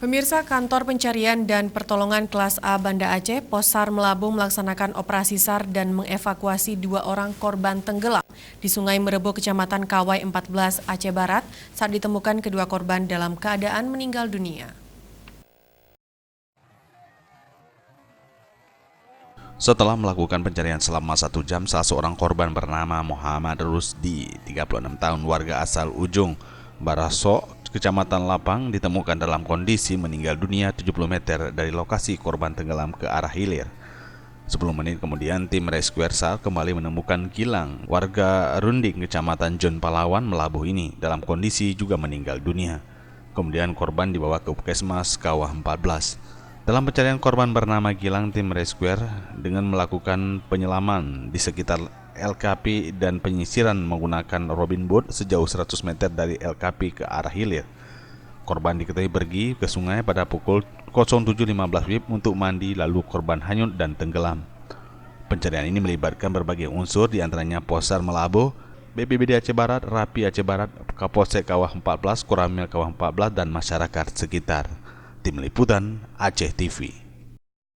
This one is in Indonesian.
Pemirsa, Kantor Pencarian dan Pertolongan Kelas A Banda Aceh, Posar Melabu melaksanakan operasi SAR dan mengevakuasi 2 orang korban tenggelam di Sungai Merebo, Kecamatan Kawai 14, Aceh Barat, saat ditemukan kedua korban dalam keadaan meninggal dunia. Setelah melakukan pencarian selama 1 jam, salah seorang korban bernama Muhammad Rusdi, 36 tahun, warga asal Ujung Baraso, Kecamatan Lapang, ditemukan dalam kondisi meninggal dunia 70 meter dari lokasi korban tenggelam ke arah hilir. 10 menit kemudian, tim Rescue SAR kembali menemukan Gilang, warga Runding, Kecamatan Jon Palawan, Melabuh ini, dalam kondisi juga meninggal dunia. Kemudian korban dibawa ke Puskesmas Kawah 14. Dalam pencarian korban bernama Gilang, tim rescuer dengan melakukan penyelaman di sekitar LKP dan penyisiran menggunakan Robin Boat sejauh 100 meter dari LKP ke arah hilir. Korban diketahui pergi ke sungai pada pukul 07.15 WIB untuk mandi, lalu korban hanyut dan tenggelam. Pencarian ini melibatkan berbagai unsur, diantaranya Posar Melabu, BPBD Aceh Barat, Rapi Aceh Barat, Kapolsek Kawah 14, Koramil Kawah 14, dan masyarakat sekitar. Tim Liputan Aceh TV.